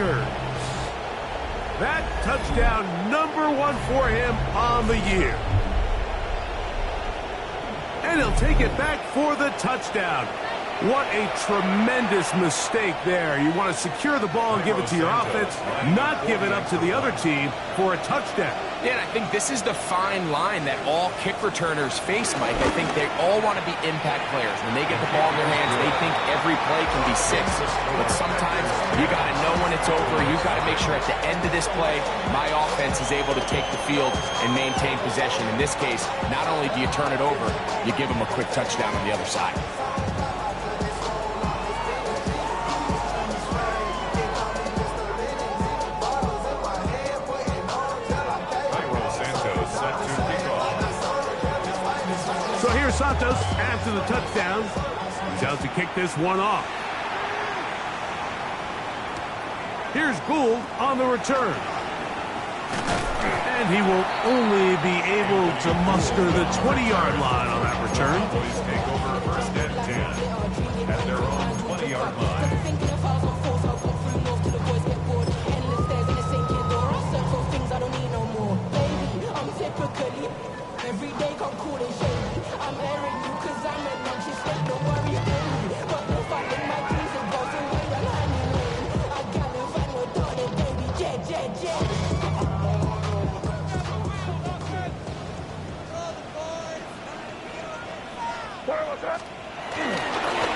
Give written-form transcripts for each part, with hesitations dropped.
record. That touchdown #1 for him on the year. And he'll take it back for the touchdown. What a tremendous mistake there. You want to secure the ball and give it to your offense, not give it up to the other team for a touchdown. Yeah, and I think this is the fine line that all kick returners face, Mike. I think they all want to be impact players. When they get the ball in their hands, they think every play can be 6. But sometimes you got to know when it's over. You've got to make sure at the end of this play, my offense is able to take the field and maintain possession. In this case, not only do you turn it over, you give them a quick touchdown on the other side. So here's Santos after the touchdown. He's out to kick this one off. Here's Gould on the return. And he will only be able to muster the 20-yard line on that return. Cowboys take over first and 10 at their own 20-yard line.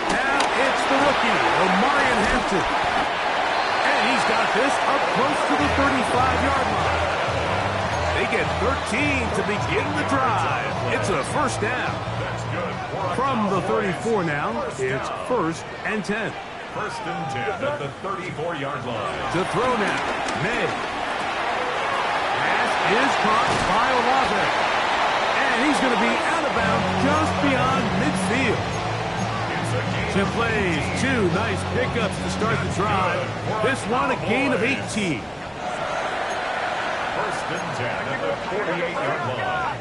Now it's the rookie, Hampton. And he's got this up close to the 35-yard line. They get 13 to begin the drive. It's a first down. From the 34 now, it's 1st and 10. 1st and 10 at the 34-yard line. To throw now, May. Pass is caught by Olave. And he's going to be out of bounds just beyond midfield. 2 plays, 2 nice pickups to start the drive. This one a gain of 18. 1st and 10 at the 48-yard line.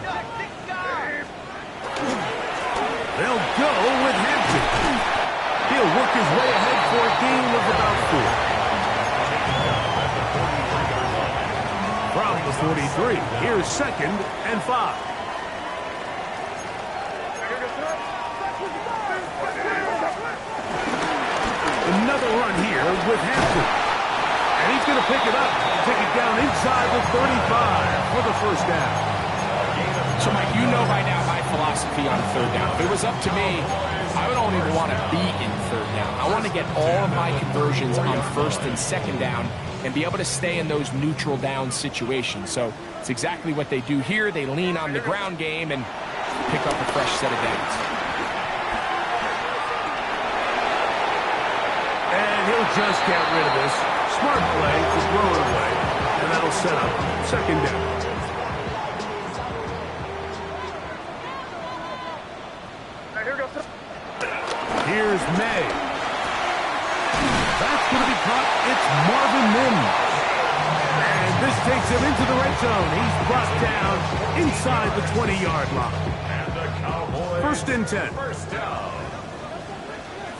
They'll go with Hampton. He'll work his way ahead for a gain of about 4. From the 43, here's 2nd and 5. Another run here with Hampton. And he's going to pick it up and take it down inside the 35 for the first down. So, Mike, you know by now my philosophy on 3rd down. If it was up to me, I would only want to be in 3rd down. I want to get all of my conversions on 1st and 2nd down and be able to stay in those neutral down situations. So it's exactly what they do here. They lean on the ground game and pick up a fresh set of downs. And he'll just get rid of this. Smart play to throw it away. And that'll set up 2nd down. Here's May. That's going to be caught. It's Marvin Mims. And this takes him into the red zone. He's brought down inside the 20-yard line. And the Cowboys 1st and 10. First down.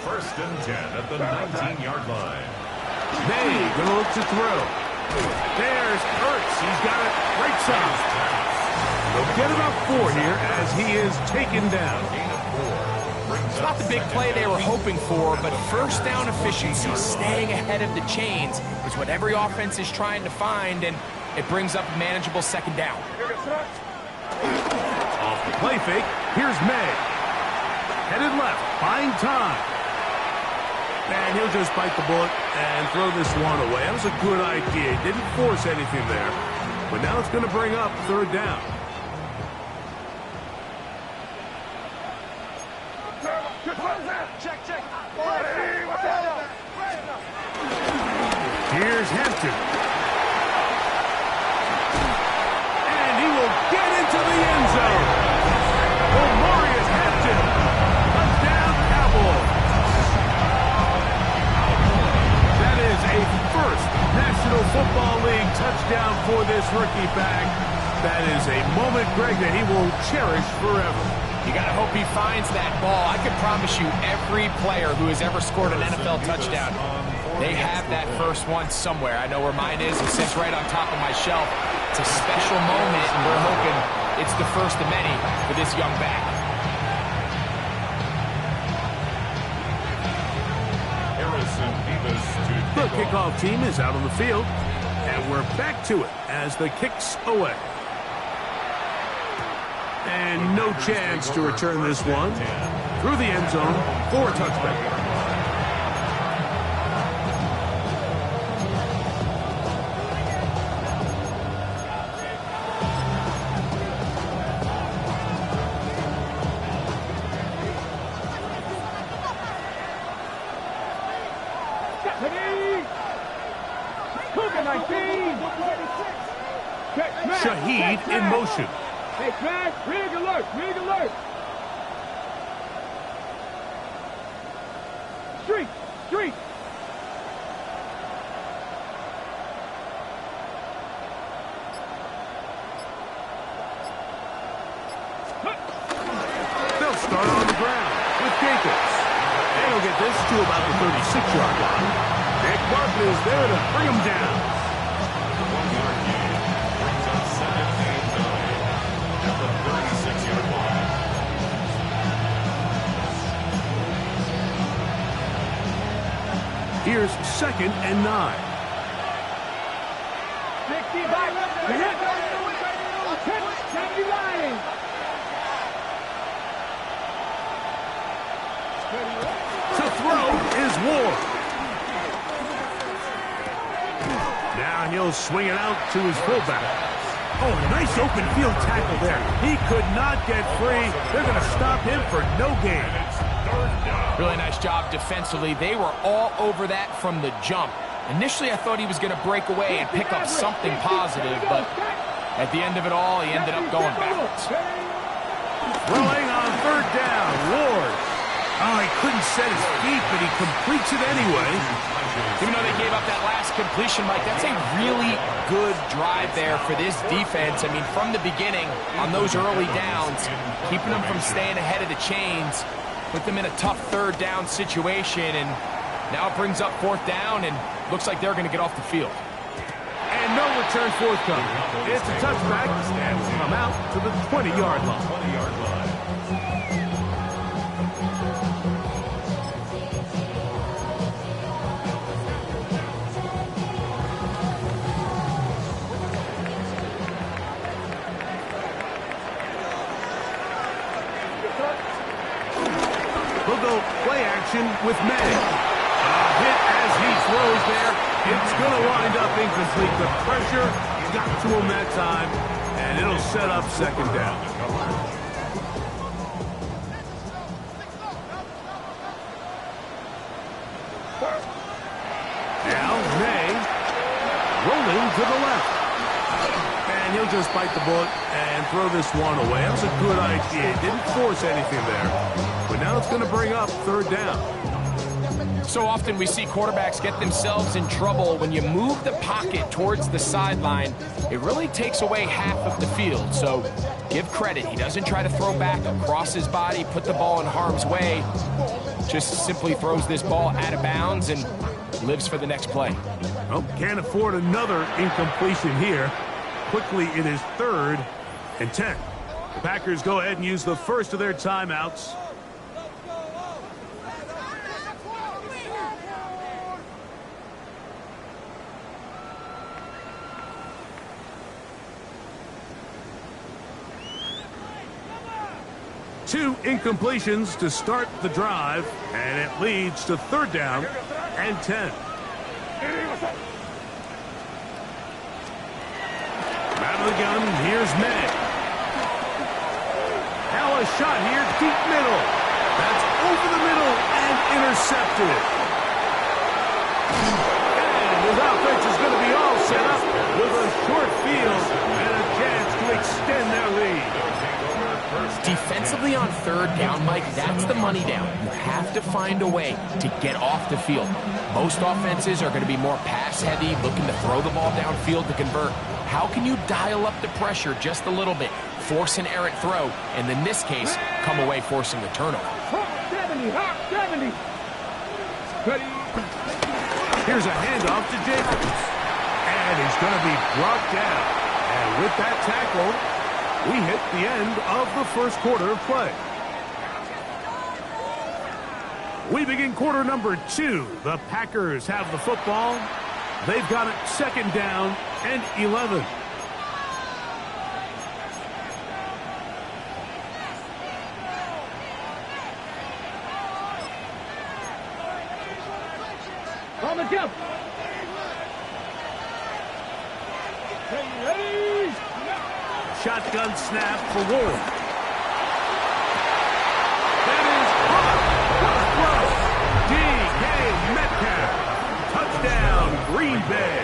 1st and 10 at the 19-yard line. May going to look to throw. There's Ertz. He's got it right side. They'll get about 4 here as he is taken down. It's not the big play they were hoping for, but first down efficiency, staying ahead of the chains, is what every offense is trying to find, and it brings up a manageable 2nd down. Off the play fake, here's May. Headed left, buying time. And he'll just bite the bullet and throw this one away. That was a good idea. He didn't force anything there, but now it's going to bring up 3rd down. Here's Hampton. And he will get into the end zone. Omarius Hampton. Touchdown, Cowboys. That is a first National Football League touchdown for this rookie back. That is a moment, Greg, that he will cherish forever. You got to hope he finds that ball. I can promise you every player who has ever scored an NFL touchdown, they have that first one somewhere. I know where mine is. It sits right on top of my shelf. It's a special moment, and we're hoping it's the first of many for this young back. The kickoff team is out on the field, and we're back to it as the kick's away. And no chance to return this one through the end zone for a touchback. Shaheed in motion. Hey, Smash, rig alert, rig alert. Street, street. They'll start on the ground with Jacobs. And he'll get this to about the 36-yard line. Nick Martin is there to bring him down. Here's 2nd and 9. 60 back. To throw is Ward. Now he'll swing it out to his fullback. Oh, nice open field tackle there. He could not get free. They're going to stop him for no gain. Really nice job defensively. They were all over that from the jump. Initially, I thought he was going to break away and pick up something positive, but at the end of it all, he ended up going backwards. Throwing on 3rd down, Ward. Oh, he couldn't set his feet, but he completes it anyway. Even though they gave up that last completion, Mike, that's a really good drive there for this defense. I mean, from the beginning, on those early downs, keeping them from staying ahead of the chains, put them in a tough 3rd down situation, and now it brings up 4th down, and looks like they're going to get off the field. And no return forthcoming. It's a touchback, and will come out to the 20-yard line. We'll go play action with May. A hit as he throws there. It's going to wind up incomplete. The pressure got to him that time, and it'll set up 2nd down. Now May rolling to the left. And he'll just bite the bullet and throw this one away. That was a good idea. Didn't force anything there. But now it's going to bring up 3rd down. So often we see quarterbacks get themselves in trouble when you move the pocket towards the sideline. It really takes away half of the field. So give credit. He doesn't try to throw back across his body, put the ball in harm's way. Just simply throws this ball out of bounds and lives for the next play. Well, can't afford another incompletion here. Quickly, it is 3rd and 10. The Packers go ahead and use the first of their timeouts. Two incompletions to start the drive, and it leads to 3rd down and 10. Out of the gun, here's May. Now a shot here, deep middle. That's over the middle and intercepted. And his offense is going to be all set up with a short field and a chance to extend their lead. Defensively on 3rd down, Mike, that's the money down. You have to find a way to get off the field. Most offenses are going to be more pass-heavy, looking to throw the ball downfield to convert. How can you dial up the pressure just a little bit? force an errant throw, and in this case, come away forcing the turnover. Hawk 70, Hawk 70. Ready. Here's a handoff to Jacobs. And he's going to be brought down. And with that tackle, we hit the end of the first quarter of play. We begin quarter number 2. The Packers have the football. They've got it second down and 11. On the jump. Ready. Shotgun snap for Ward. That is caught. D.K. Metcalf. Touchdown, Green Bay.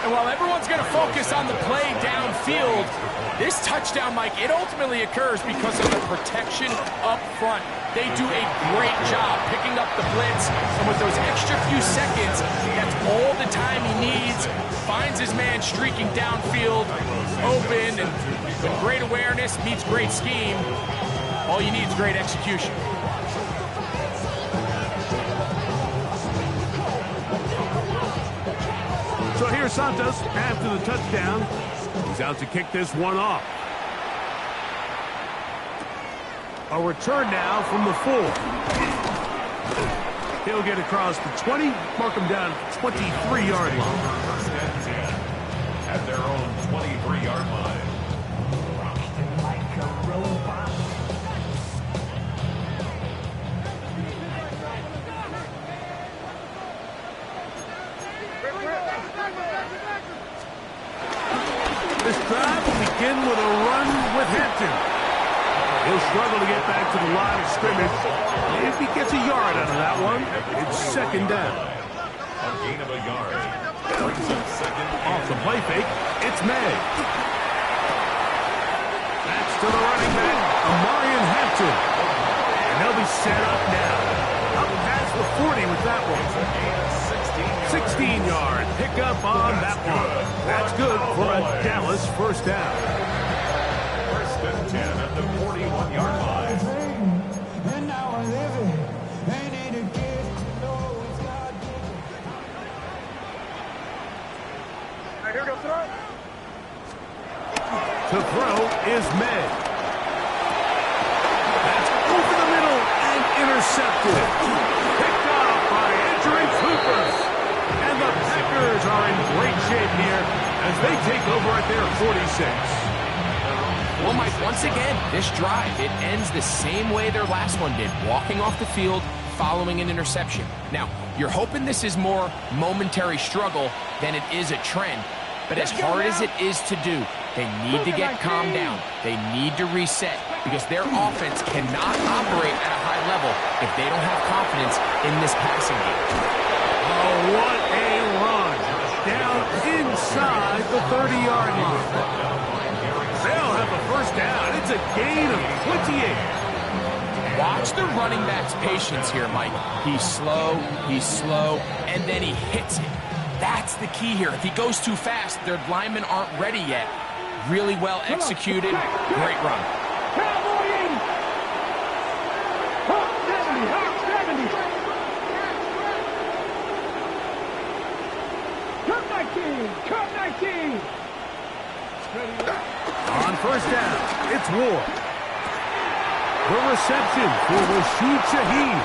And while everyone's going to focus on the play downfield, this touchdown, Mike, it ultimately occurs because of the protection up front. They do a great job picking up the blitz, and with those extra few seconds, that's all the time he needs. Finds his man streaking downfield, open, and with great awareness meets great scheme. All you need is great execution. So here's Santos after the touchdown. He's out to kick this one off. A return now from the 4. He'll get across the 20, mark him down at the 23-yard line. First and 10 at their own 23-yard line. This drive will begin with a run with Hampton. He'll struggle to get back to the line of scrimmage. If he gets a yard out of that one, it's second down. A gain of a yard. Brings up second. Off the play fake, it's May. That's to the running back, Amarian Hampton. And they'll be set up now. Up past the 40 with that one. 16-yard pickup on that one. That's good for a Dallas first down. First and 10 at the 41-yard line. Here goes throw. To throw is May. That's over the middle and intercepted. Picked off by Andrew Cooper. And the Packers are in great shape here as they take over at their 46. Well, Mike, once again, this drive, it ends the same way their last one did, walking off the field, following an interception. Now, you're hoping this is more momentary struggle than it is a trend, but as hard as it is to do, they need to get calmed down. They need to reset because their offense cannot operate at a high level if they don't have confidence in this passing game. Oh, what a run. Down inside the 30-yard line. They'll have the first down. It's a gain of 28. Watch the running back's patience here, Mike. He's slow, and then he hits it. That's the key here. If he goes too fast, their linemen aren't ready yet. Really well executed. Great run. Cowboy 80. Hawk 70, Hawk 70. Cut 19. On first down, it's Ward. The reception for Rashid Shaheed.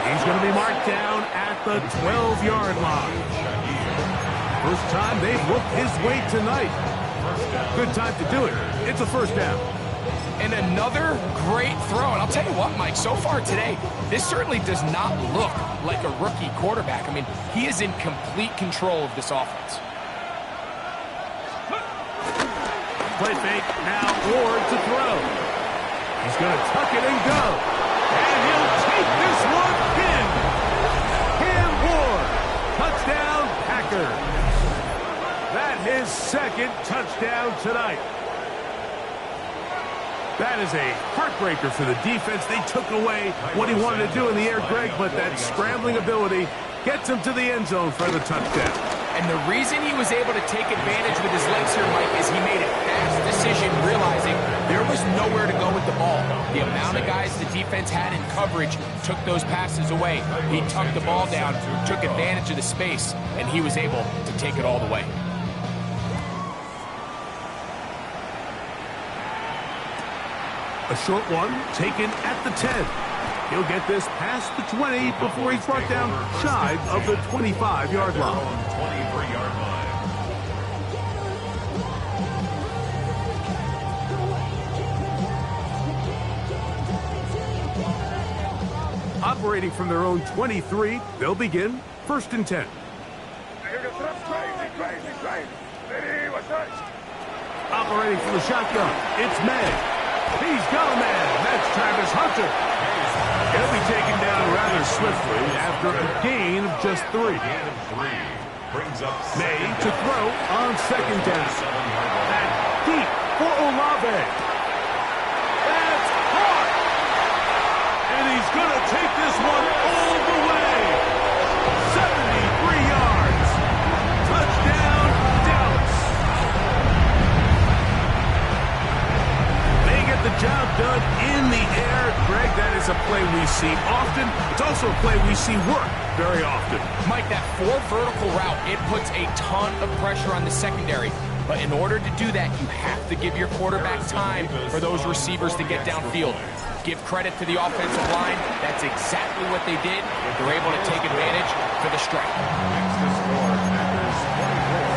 He's going to be marked down at the 12-yard line. First time they've looked his way tonight. Good time to do it. It's a first down. And another great throw. And I'll tell you what, Mike, so far today, this certainly does not look like a rookie quarterback. I mean, he is in complete control of this offense. Play fake, now Ward to throw. He's going to tuck it and go. And he'll take this one in. Cam Ward, touchdown Packers. That his second touchdown tonight. That is a heartbreaker for the defense. They took away what he wanted to do in the air, Greg, but that scrambling ability gets him to the end zone for the touchdown. And And the reason he was able to take advantage with his legs here, Mike, is he made a fast decision realizing there was nowhere to go with the ball. The amount of guys the defense had in coverage took those passes away. He tucked the ball down, took advantage of the space, and he was able to take it all the way. A short one taken at the 10. He'll get this past the 20 before he's brought down shy of the 25-yard line. 23-yard line. Operating from their own 23, they'll begin 1st and 10. Operating from the shotgun, it's May. He's got a man. That's Travis Hunter. He'll be taken down rather swiftly after a gain of just 3. May to throw on 2nd down. And deep for Olave. That's caught. And he's going to take this one all the way. 73 yards. Touchdown, Dallas. They get the job done in the air. Greg, that is a play we see often. It's also a play we see work very often. Mike, that 4 vertical route, it puts a ton of pressure on the secondary. But in order to do that, you have to give your quarterback time for those receivers to get downfield. Give credit to the offensive line. That's exactly what they did. They're able to take advantage for the strike. Next to score, Packers 24,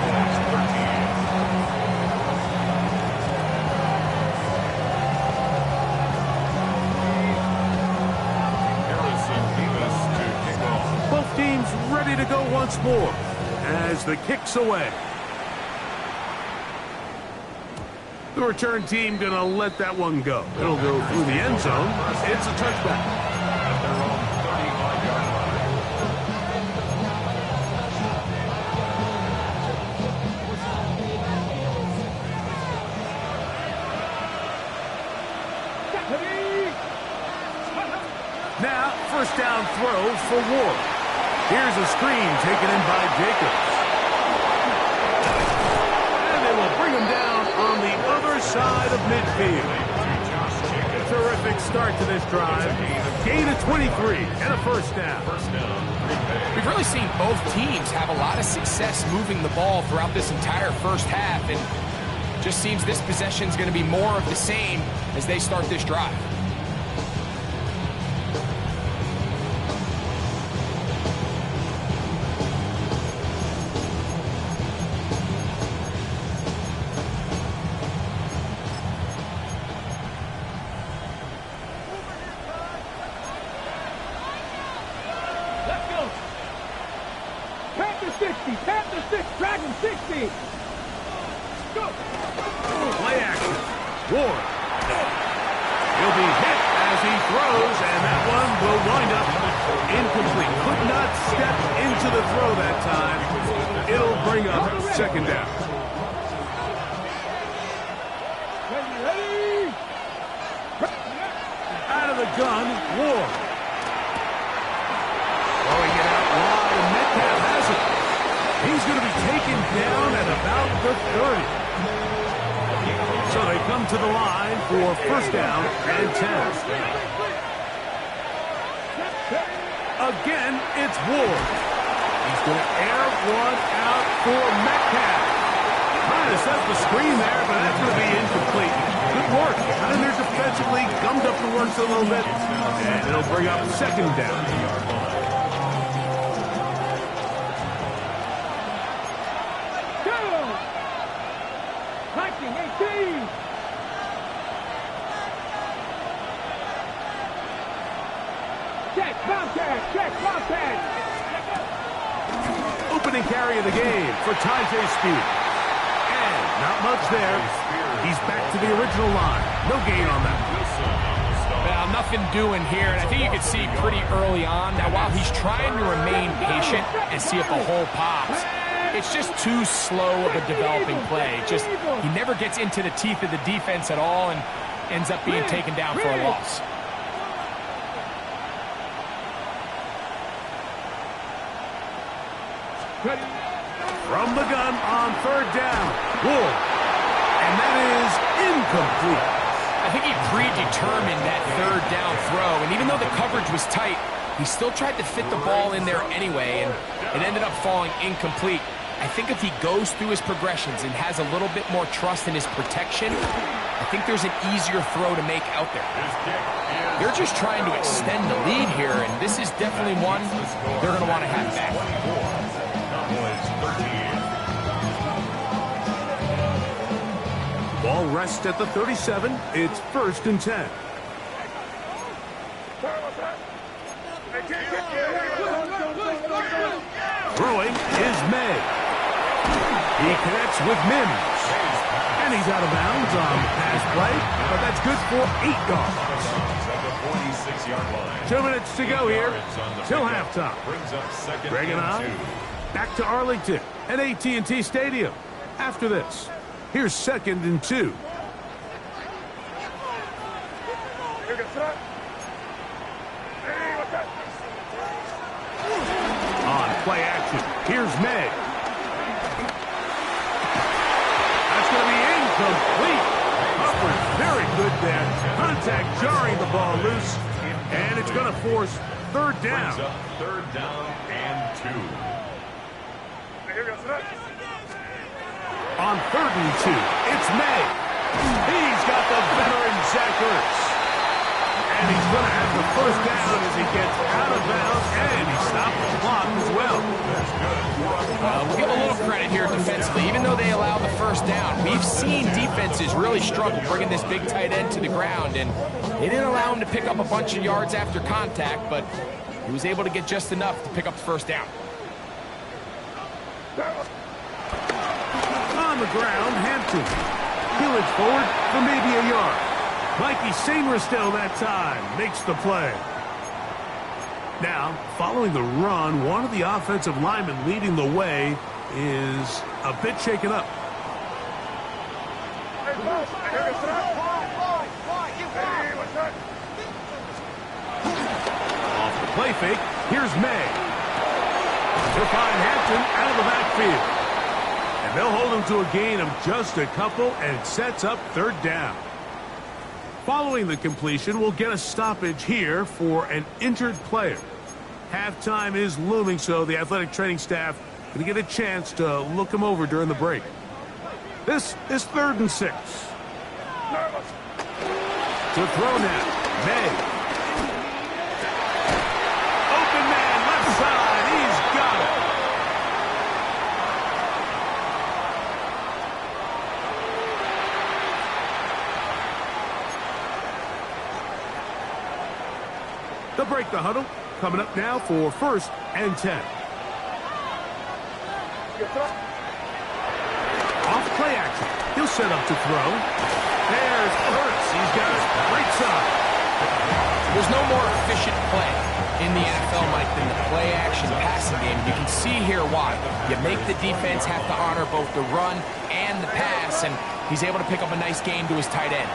Bullets 13. Both teams ready to go once more as the kick's away. The return team going to let that one go. It'll go through the end zone. It's a touchback. At their own 35-yard line. Now, 1st down throw for Ward. Here's a screen taken in by Jacobs. And they will bring him down on the other side of midfield. Terrific start to this drive. Gain of 23 and a 1st down. We've really seen both teams have a lot of success moving the ball throughout this entire first half, and just seems this possession is going to be more of the same as they start this drive. Panther 6, Dragon 60. Go. Play action. Ward. He'll be hit as he throws, and that one will wind up incomplete. Could not step into the throw that time. It'll bring up 2nd down. Ready. Out of the gun, Ward. Throwing it out wide, and Metcalf has it. He's going to be taken down at about the 30. So they come to the line for 1st down and 10. Again, it's Ward. He's going to air one out for Metcalf. Trying to set the screen there, but that's going to be incomplete. Good work. And they're defensively gummed up the works a little bit. And it'll bring up 2nd down. Viking 18. Check, contact, check, contact. Opening carry of the game for Tyjae Speed. And not much there. He's back to the original line. No gain on that. Well, nothing doing here, and I think you can see pretty early on that while he's trying to remain patient and see if a hole pops, it's just too slow of a developing play. He never gets into the teeth of the defense at all and ends up being taken down for a loss. Ready. From the gun on third down. Whoa. And that is incomplete. I think he predetermined that third down throw, and even though the coverage was tight, he still tried to fit the ball in there anyway, and it ended up falling incomplete. I think if he goes through his progressions and has a little bit more trust in his protection, I think there's an easier throw to make out there. They're just trying to extend the lead here, and this is definitely one they're going to want to have back. Ball rests at the 37. It's 1st and 10. Throwing is May. He connects with Mims. And he's out of bounds on the pass play, but that's good for 8 yards. 2 minutes to go here till halftime. Bringing on back to Arlington at AT&T Stadium. After this, here's 2nd and 2. On play action, here's May. That's going to be incomplete. Upward, very good there. Contact jarring the ball loose, and it's going to force 3rd down. 3rd down and 2. On 3rd and 2, it's May. He's got the veteran Zachers. And he's going to have the 1st down as he gets out of bounds, and he stopped the clock as well. We'll give a little credit here defensively. Even though they allow the 1st down, we've seen defenses really struggle bringing this big tight end to the ground, and they didn't allow him to pick up a bunch of yards after contact, but he was able to get just enough to pick up the 1st down. On the ground, Hampton. He'll forward for maybe a yard. Mikey Sainristil that time makes the play. Now, following the run, one of the offensive linemen leading the way is a bit shaken up. Off the play fake, here's May. He'll find Hampton out of the backfield. And they'll hold him to a gain of just a couple, and it sets up 3rd down. Following the completion, we'll get a stoppage here for an injured player. Halftime is looming, so the athletic training staff going to get a chance to look him over during the break. This is 3rd and 6. To throw now, May. Open man, left side, he's got it. They'll break the huddle. Coming up now for 1st and 10. Off play action. He'll set up to throw. There's Hurts. He's got his right side. There's no more efficient play in the NFL, Mike, than the play action passing game. You can see here why. You make the defense have to honor both the run and the pass, and he's able to pick up a nice gain to his tight end.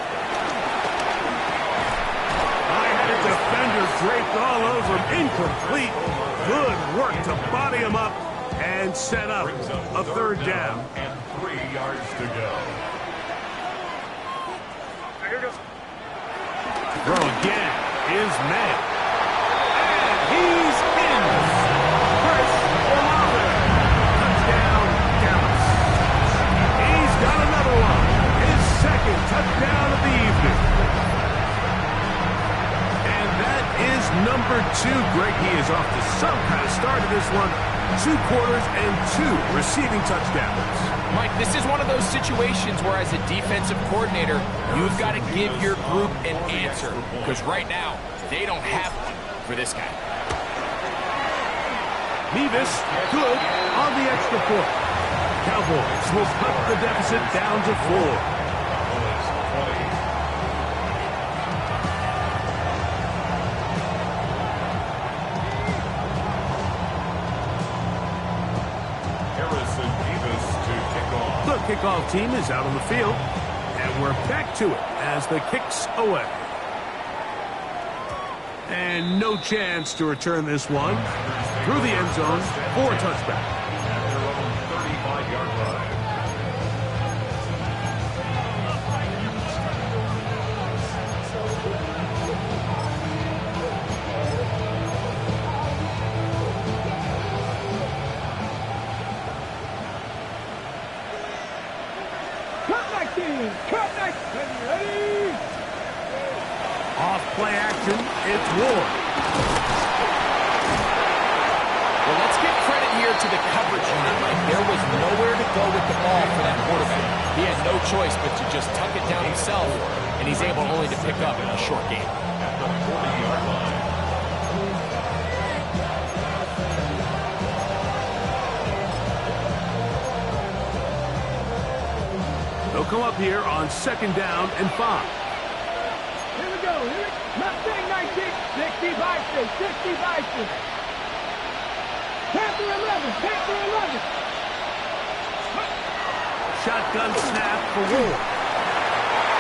Defender draped all over him. Incomplete. Good work to body him up and set up a 3rd down. And 3 yards to go. Throw again is May. And he's in. Chris Olave. Touchdown, Dallas. He's got another one. His 2nd touchdown of the evening. Is number 2. Greg, he is off to some kind of start in this one. 2 quarters and 2 receiving touchdowns. Mike, this is one of those situations where as a defensive coordinator, you've got to give your group an answer. Because right now, they don't have one for this guy. Nevis, good on the extra point. Cowboys will cut the deficit down to 4. Kickoff team is out on the field, and we're back to it as the kick's away. And no chance to return this one through the end zone for a touchback. play action. It's Ward. Well, let's give credit here to the coverage unit, Mike. There was nowhere to go with the ball for that quarterback. He had no choice but to just tuck it down himself, and he's able only to pick up a short gain. At the 40-yard line. They'll come up here on 2nd down and 5. Here we go. Mustang 19. 60 Bison. 60 Bison. Panther 11. Panther 11. Shotgun snap for Ward.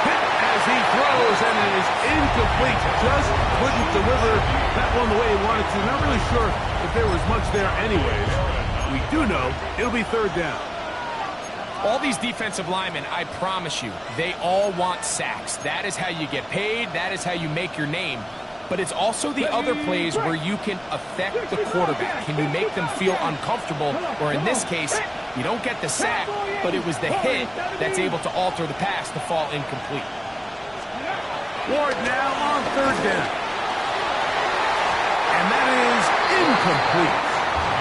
Hit as he throws, and it is incomplete. Just couldn't deliver that one the way he wanted to. Not really sure if there was much there anyways. We do know it'll be 3rd down. All these defensive linemen, I promise you, they all want sacks. That is how you get paid. That is how you make your name. But it's also the other plays where you can affect the quarterback. Can you make them feel uncomfortable? Or in this case, you don't get the sack, but it was the hit that's able to alter the pass to fall incomplete. Ward now on 3rd down. And that is incomplete.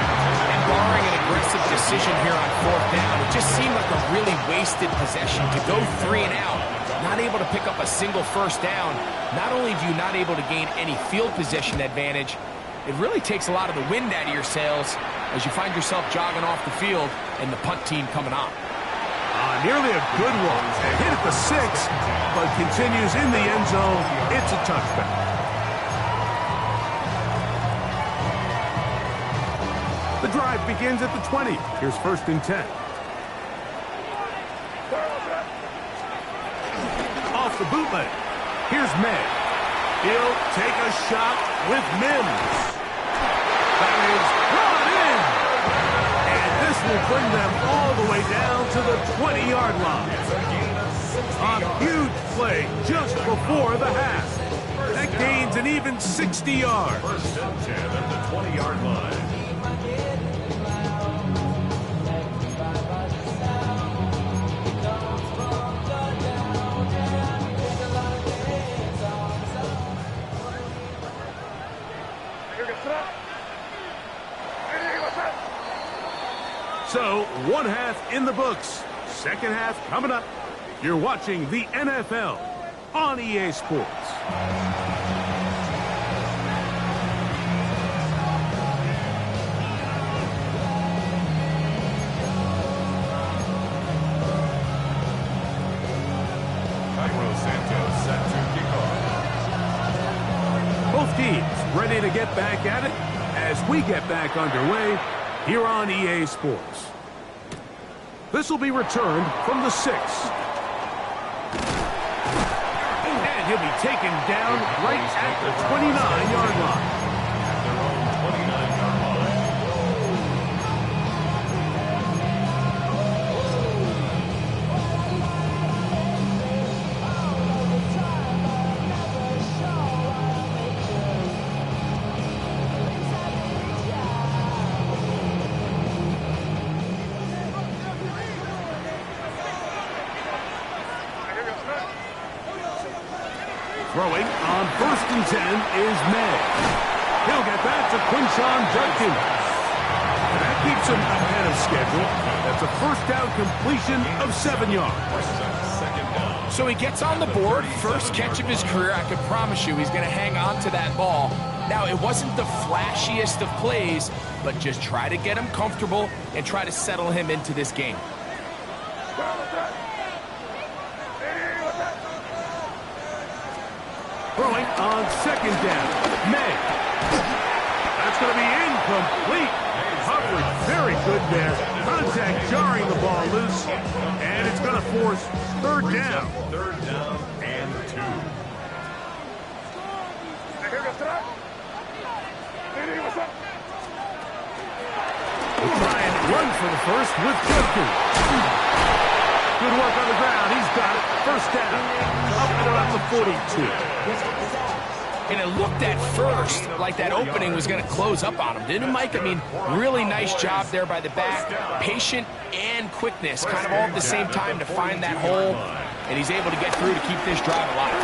And barring an aggressive decision here on 4th down, it just seemed like a really wasted possession to go 3 and out, not able to pick up a single 1st down. Not only do you not able to gain any field position advantage, it really takes a lot of the wind out of your sails as you find yourself jogging off the field and the punt team coming on. Nearly a good one. A hit at the 6, but continues in the end zone. It's a touchback. The drive begins at the 20. Here's 1st and 10. Off the bootleg. Here's May. He'll take a shot with Mims. That is brought in. And this will bring them all the way down to the 20-yard line. A huge play just before the half. That gains an even 60 yards. 1st and 10 at the 20-yard line. So, 1 half in the books. 2nd half coming up. You're watching the NFL on EA Sports. Set to kick off. Both teams ready to get back at it as we get back underway here on EA Sports. This will be returned from the 6. And he'll be taken down right at the 29-yard line. At their own 29-yard line. Throwing on 1st and 10 is May. He'll get that to Quinshon Judkins. And that keeps him ahead of schedule. That's a 1st down completion of 7 yards. So he gets on the board, 1st catch of his career. I can promise you he's going to hang on to that ball. Now, it wasn't the flashiest of plays, but just try to get him comfortable and try to settle him into this game. Throwing on 2nd down. May. That's going to be incomplete. Coverage very good there. Contact jarring the ball loose. And it's going to force 3rd down. 3rd down and 2. We'll try and run for the 1st with Judkins. Good work on the ground. He's got it. 1st down. Up and around the 42. And it looked at first like that opening was going to close up on him, didn't it, Mike? I mean, really nice job there by the back. Patient and quickness, kind of all at the same time to find that hole. And he's able to get through to keep this drive alive.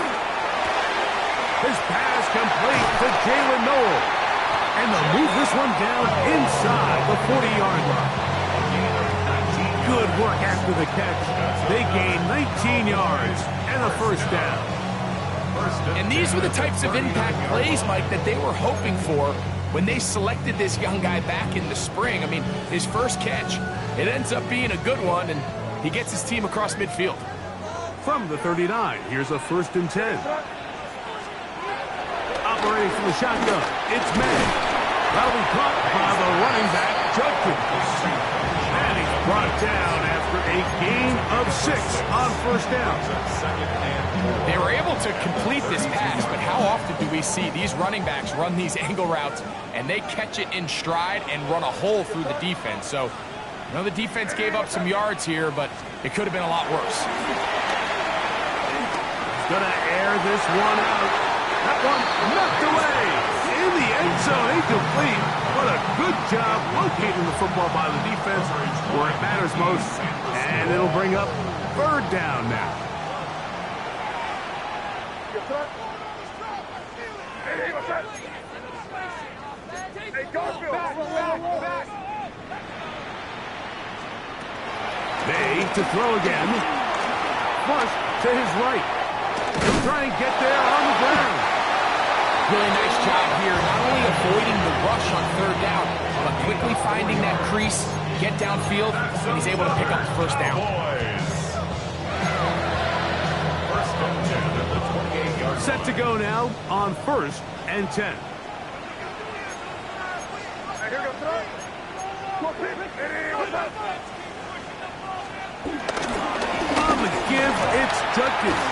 His pass complete to Jalen Noel. And they'll move this one down inside the 40-yard line. Good work after the catch. They gain 19 yards and a first down. And these were the types of impact plays, Mike, that they were hoping for when they selected this young guy back in the spring. I mean, his first catch, it ends up being a good one, and he gets his team across midfield. From the 39, here's a 1st and 10. Operating from the shotgun, it's May. That'll be caught by the running back, Judkins. And he's brought down after a gain of 6 on first down. They were able to complete this pass, but how often do we see these running backs run these angle routes and they catch it in stride and run a hole through the defense? So, you know, the defense gave up some yards here, but it could have been a lot worse. He's going to air this one out. That one knocked away in the end zone, incomplete. What a good job locating the football by the defense where it matters most. And it'll bring up 3rd down now. They to throw again. Flush to his right. He'll try and get there on the ground. Really nice job here, not only avoiding the rush on 3rd down, but quickly finding that crease, get downfield, and he's able to pick up the first down. Set to go now on 1st and 10. On the give, it's Judkins.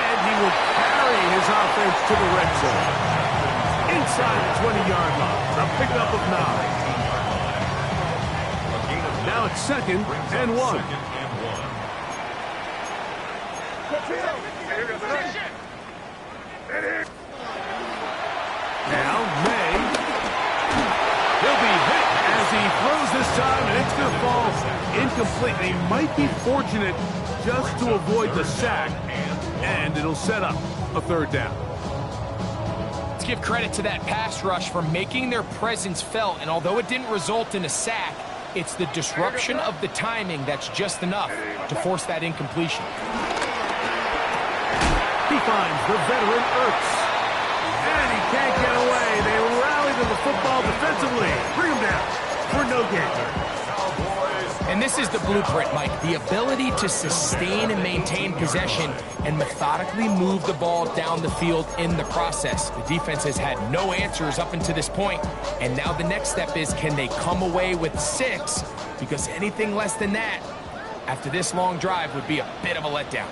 And he will carry his offense to the red zone. Inside the 20-yard line, a pickup of 9. Now it's 2nd and 1. Now May. He'll be hit as he throws this time, and it's going to fall incomplete. They might be fortunate just to avoid the sack, and it'll set up a 3rd down. Let's give credit to that pass rush for making their presence felt, and although it didn't result in a sack, it's the disruption of the timing that's just enough to force that incompletion. He finds the veteran Ertz. And he can't get away. They rally to the football defensively. Bring him down for no gain. And this is the blueprint, Mike. The ability to sustain and maintain possession and methodically move the ball down the field in the process. The defense has had no answers up until this point, and now the next step is, can they come away with 6? Because anything less than that, after this long drive, would be a bit of a letdown.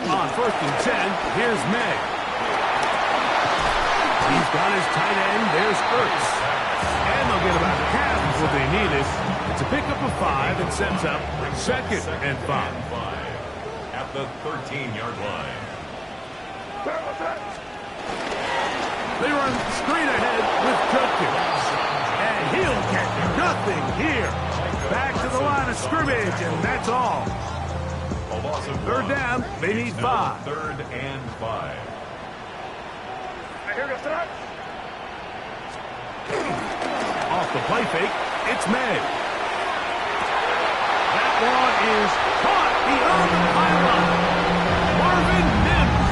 On 1st and 10, here's May. He's got his tight end. There's Ertz. And they'll get about half of what they needed. It's a pickup of 5 and sets up 2nd and 5. At the 13-yard line. They run straight ahead with Judkins. And he'll get nothing here. Back to the line of scrimmage, and that's all. 3rd down, they need 5. 3rd and 5. Off the play fake, it's May. That one is caught beyond the pylon. Marvin Mims.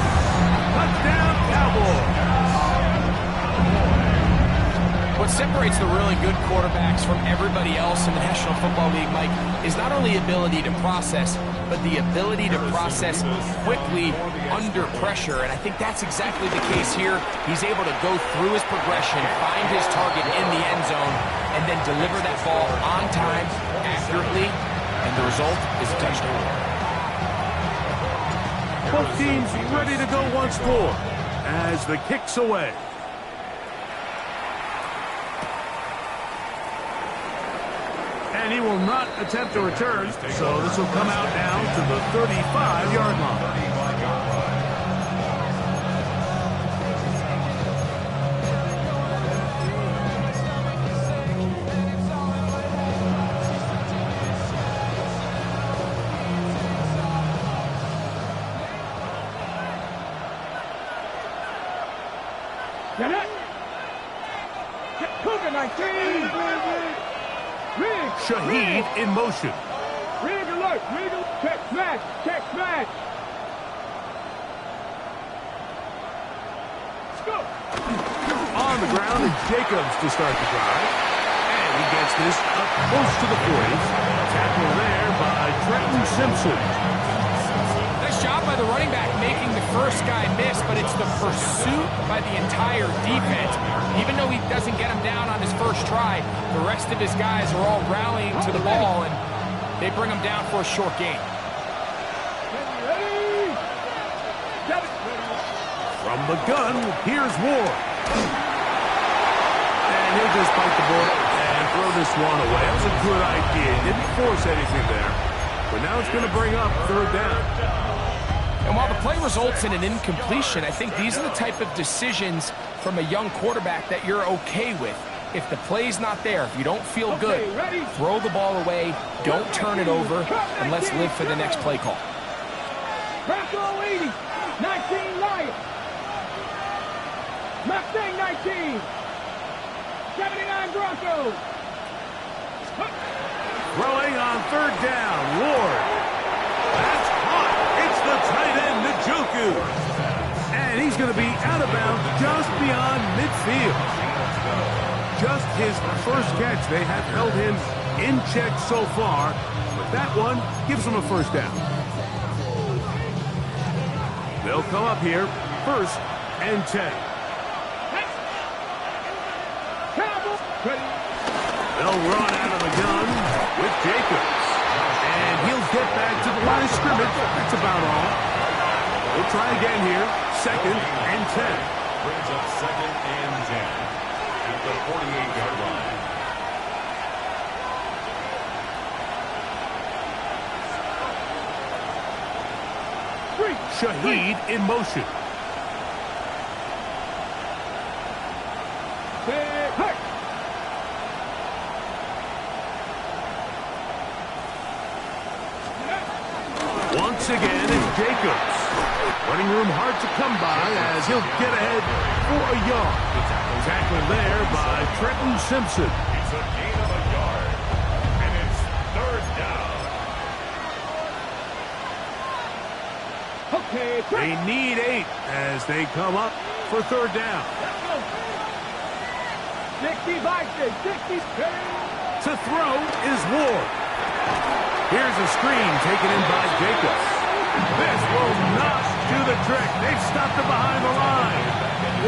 Touchdown, Cowboys. What separates the really good quarterbacks from everybody else in the National Football League, Mike, is not only ability to process, but the ability to process quickly under pressure. And I think that's exactly the case here. He's able to go through his progression, find his target in the end zone, and then deliver that ball on time, accurately, and the result is a touchdown. Both teams ready to go once more as the kick's away. And he will not attempt a return, so this will come out down to the 35-yard line. Get it. Cougar 19. Rig. Shaheed in motion. Rig alert. Rig alert. Check smash. Check smash. Let's go. On the ground, and Jacobs to start the drive. And he gets this up close to the 40s. Tackle there by Trenton Simpson. Nice job by the running back making the first guy miss, but it's the pursuit by the entire defense. Even though he doesn't get him down on his first try, the rest of his guys are all rallying to the ball, and they bring him down for a short gain. Ready. From the gun, here's Ward. And he'll just bite the ball and throw this one away. That was a good idea. Didn't force anything there. But now it's going to bring up third down. And while the play results in an incompletion, I think these are the type of decisions from a young quarterback that you're okay with. If the play's not there, if you don't feel good, throw the ball away, don't turn it over, and let's live for the next play call. Bronco 80. 19 Lions. Mustang 19. 79 Broncos. Throwing on third down, Ward. That's hot. It's the tight end, Njoku. And he's going to be out of bounds just beyond midfield. Just his first catch. They have held him in check so far, but that one gives him a first down. They'll come up here, 1st and 10. They'll run out of the gun with Jacobs. And he'll get back to the line of scrimmage. That's about all. We'll try again here. 2nd and 10. Brings up 2nd and 10 at the 48-yard line. Shaheed in motion. Once again, it's Jacobs. Running room hard to come by as he'll get ahead for a yard. Tackling there by Trenton Simpson. It's a gain of a yard, and it's 3rd down. Okay, They need 8 as they come up for 3rd down. 60 by 60. To throw is Ward. Here's a screen taken in by Jacobs. This will not do the trick. They've stopped it behind the line.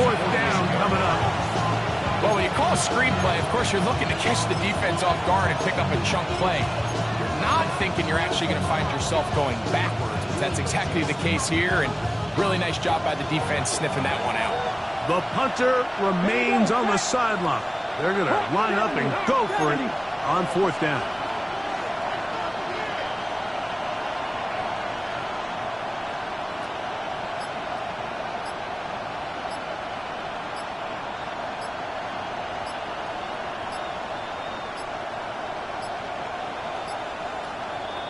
4th down coming up. Well, when you call a screenplay, of course you're looking to catch the defense off guard and pick up a chunk play. You're not thinking you're actually going to find yourself going backwards, but that's exactly the case here, and really nice job by the defense sniffing that one out. The punter remains on the sideline. They're going to line up and go for it on 4th down.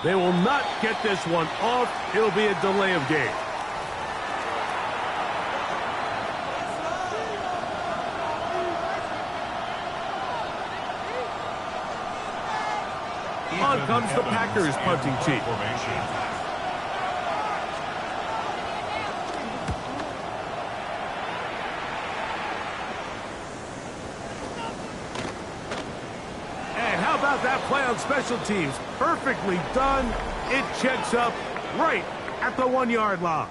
They will not get this one off. It'll be a delay of game. On comes the Packers punting team. And how about that play on special teams? Perfectly done. It checks up right at the 1-yard line.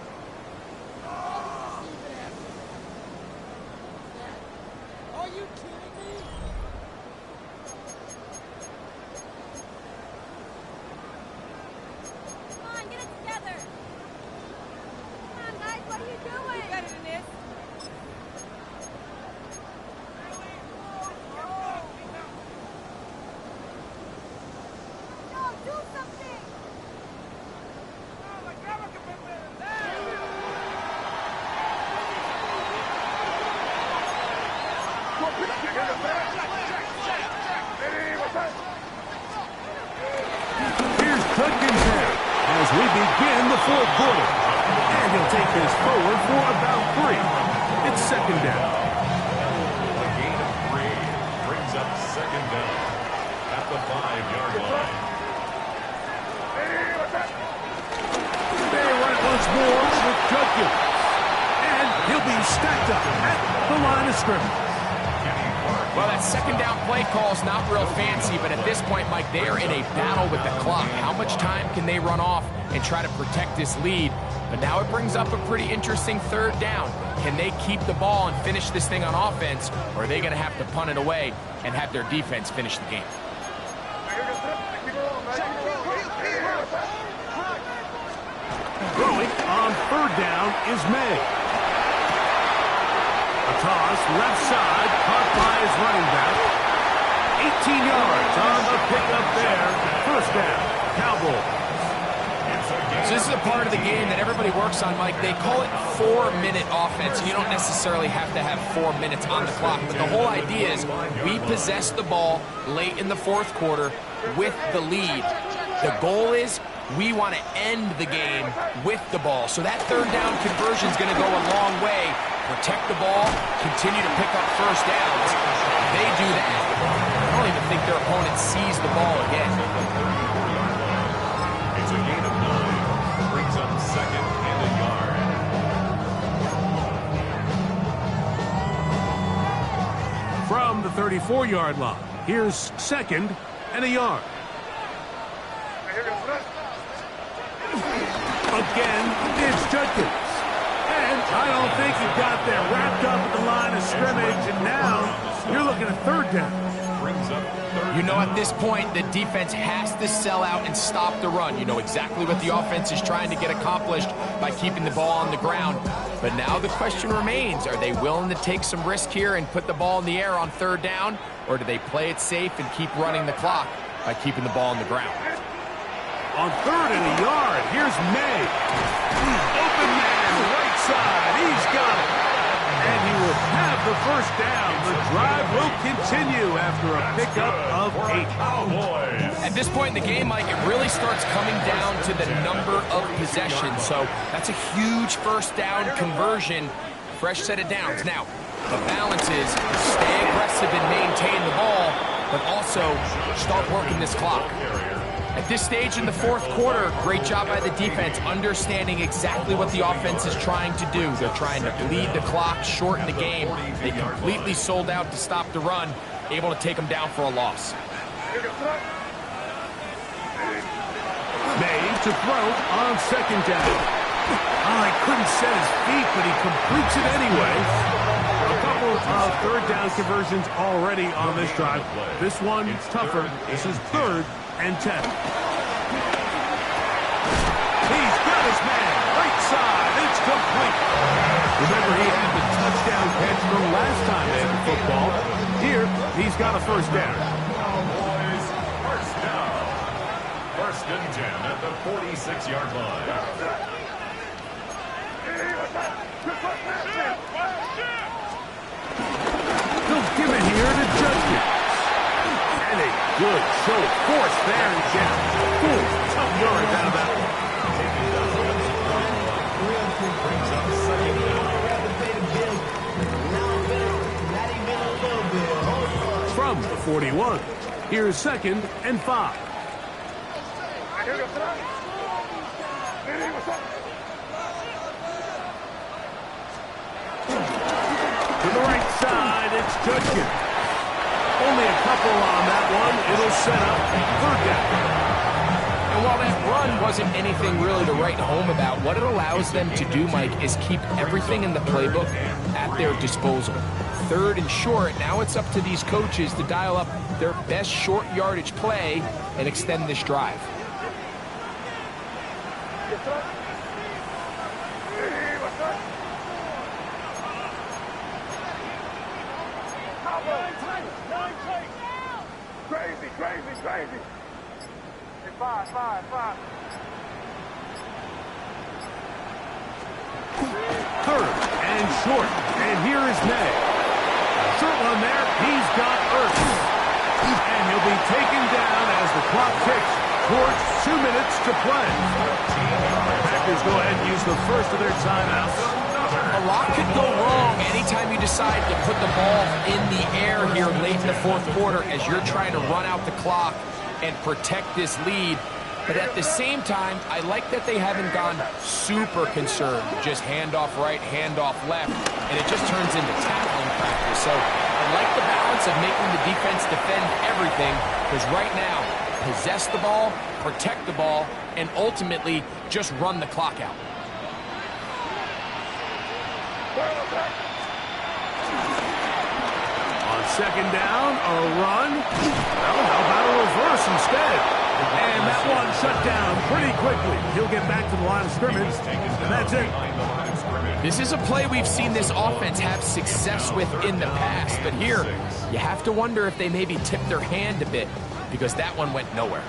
Are you kidding me? Come on, get it together. Come on, guys, what are you doing? Better than this. No, do something. Here's Judkins there as we begin the 4th quarter. And he'll take this forward for about 3. It's 2nd down. second down at the 5-yard line. They run it once more with Judkins. And he'll be stacked up at the line of scrimmage. Well, that second down play call is not real fancy, but at this point, Mike, they are in a battle with the clock. How much time can they run off and try to protect this lead? But now it brings up a pretty interesting third down. Can they keep the ball and finish this thing on offense, or are they going to have to punt it away and have their defense finish the game? Throwing on third down is May. A toss left side, caught by his running back. 18 yards on the pickup there. First down, Cowboys. So this is a part of the game that everybody works on, Mike. They call it 4-minute offense. You don't necessarily have to have 4 minutes on the clock, but the whole idea is we possess the ball late in the fourth quarter with the lead. The goal is we want to end the game with the ball. So that third down conversion is going to go a long way. Protect the ball, continue to pick up first downs. If they do that, I don't even think their opponent sees the ball again. It's a gain of 9. Brings up second and a yard. From the 34-yard line, here's second and a yard. Again, it's Judkins. And I don't think he got there wrapped up at the line of scrimmage, and now you're looking at third down. Brings up third. You know, at this point, the defense has to sell out and stop the run. You know exactly what the offense is trying to get accomplished by keeping the ball on the ground. But now the question remains, are they willing to take some risk here and put the ball in the air on third down, or do they play it safe and keep running the clock by keeping the ball on the ground? On third and a yard, here's May. Open man, right side, he's got it. And he will have the first down. The drive will continue after a pickup of 8. Cowboys. At this point in the game, Mike, it really starts coming down to the number of possessions. So that's a huge first down conversion. Fresh set of downs. Now, the balance is stay aggressive and maintain the ball, but also start working this clock. At this stage in the fourth quarter, great job by the defense, understanding exactly what the offense is trying to do. They're trying to bleed the clock, shorten the game. They completely sold out to stop the run, able to take them down for a loss. May to throw on second down. Oh, he couldn't set his feet, but he completes it anyway. A couple of third down conversions already on this drive. This one tougher. This is third and 10. He's got his man. Right side. It's complete. Remember, he had the touchdown catch from last time they had the football. Here, he's got a first down. Cowboys, first down. First and 10 at the 46-yard line. He'll give it here to Judkins. And a good show of force there and get 4 tough yards out of that one. Brings up second down. From the 41, here's second and 5. To the right side, it's Judkins. Only a couple on that one. It'll set up third down. And while that run wasn't anything really to write home about, what it allows them to do, Mike, is keep everything in the playbook at their disposal. Third and short, now it's up to these coaches to dial up their best short yardage play and extend this drive. Crazy. Hey, five. Third and short. And here is May. Short one there. He's got Ertz. And he'll be taken down as the clock ticks towards 2 minutes to play. Packers go ahead and use the first of their timeouts. A lot could go wrong anytime you decide to put the ball in the air here late in the fourth quarter as you're trying to run out the clock and protect this lead. But at the same time, I like that they haven't gone super conserved. Just handoff right, handoff left, and it just turns into tackling practice. So I like the balance of making the defense defend everything, because right now, possess the ball, protect the ball, and ultimately just run the clock out. On second down, a run. Well, how about a reverse instead? And that one shut down pretty quickly. He'll get back to the line of scrimmage, and that's it. This is a play we've seen this offense have success with in the past, but here, you have to wonder if they maybe tipped their hand a bit, because that one went nowhere.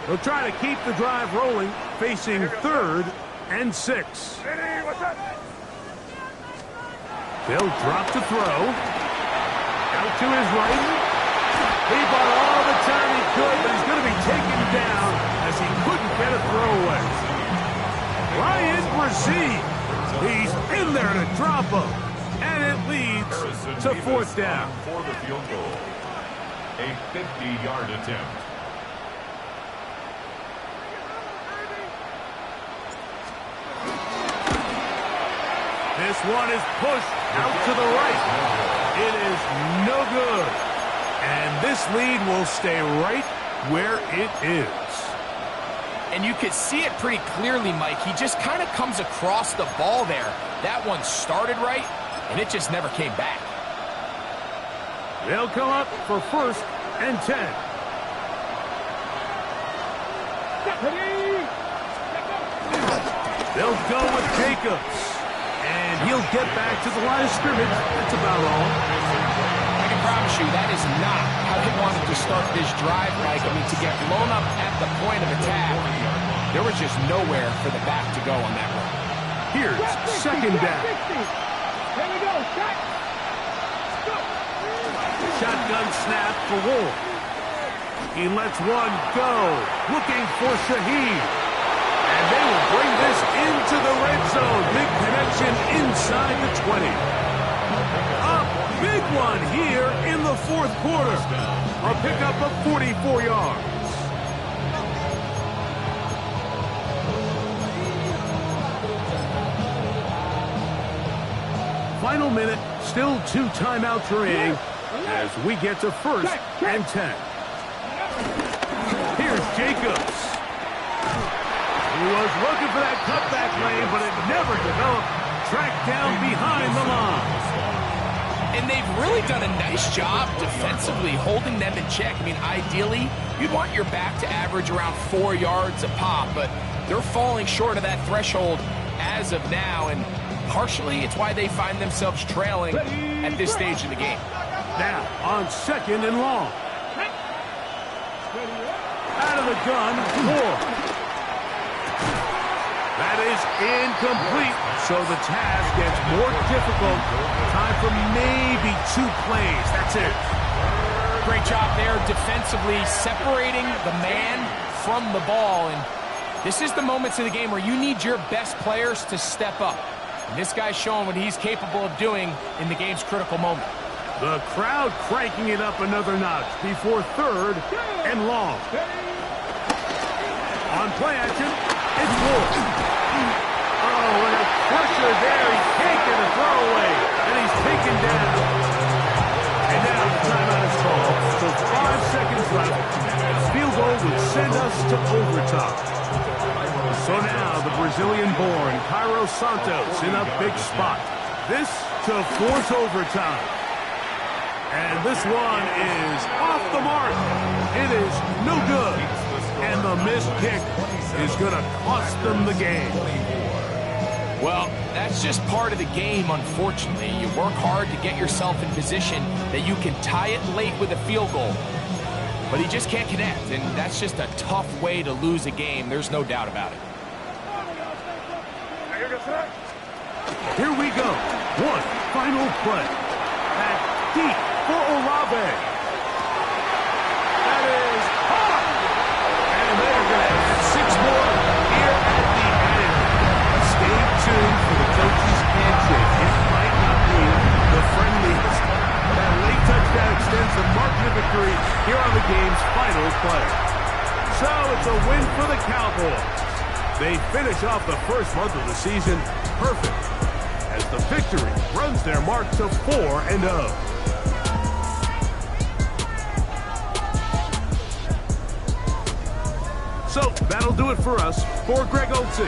They'll try to keep the drive rolling, facing 3rd and 6. They'll drop to throw. Out to his right. He bought all the time he could, but he's going to be taken down as he couldn't get a throwaway. Ryan Brzee, he's in there to drop him, and it leads to 4th down. For the field goal, a 50-yard attempt. This one is pushed out to the right. It is no good. And this lead will stay right where it is. And you could see it pretty clearly, Mike. He just kind of comes across the ball there. That one started right, and it just never came back. They'll come up for 1st and 10. They'll go with Jacobs. And he'll get back to the line of scrimmage. That's about all. I can promise you that is not how they wanted to start this drive, Mike. I mean, to get blown up at the point of attack, there was just nowhere for the back to go on that one. Here's 2nd down. Here we go. Shotgun snap for Wolf. He lets one go. Looking for Shaheed. And they will bring this into the red zone. Big connection inside the 20. A big one here in the 4th quarter. A pickup of 44 yards. Final minute, still 2 timeouts remaining as we get to 1st and 10. Here's Jacobs. He was looking for that cutback lane, but it never developed. Tracked down behind the line. And they've really done a nice job defensively holding them in check. I mean, ideally, you'd want your back to average around 4 yards a pop, but they're falling short of that threshold as of now, and partially it's why they find themselves trailing at this stage in the game. Now, on 2nd and long. Out of the gun, Moore. That is incomplete, so the task gets more difficult. Time for maybe 2 plays. That's it. Great job there defensively, separating the man from the ball. And this is the moments of the game where you need your best players to step up. And this guy's showing what he's capable of doing in the game's critical moment. The crowd cranking it up another notch before 3rd and long. On play action, it's Wolf. Oh, and a pressure there. He can't get a throwaway, and he's taken down. And now the timeout is called. So 5 seconds left. Field goal would send us to overtime. So now the Brazilian-born Cairo Santos in a big spot. This to force overtime. And this one is off the mark. It is no good. And the missed kick is going to cost them the game. Well, that's just part of the game, unfortunately. You work hard to get yourself in position that you can tie it late with a field goal. But he just can't connect, and that's just a tough way to lose a game. There's no doubt about it. Here we go. One final play. Back deep for Olave. That is hot. And they're going to add 6 more here at the end. Stay tuned for the coach's handshake. some margin of victory here on the game's final play. So it's a win for the Cowboys. They finish off the first month of the season perfect, as the victory runs their mark to 4-0. So that'll do it for us. For Greg Olson,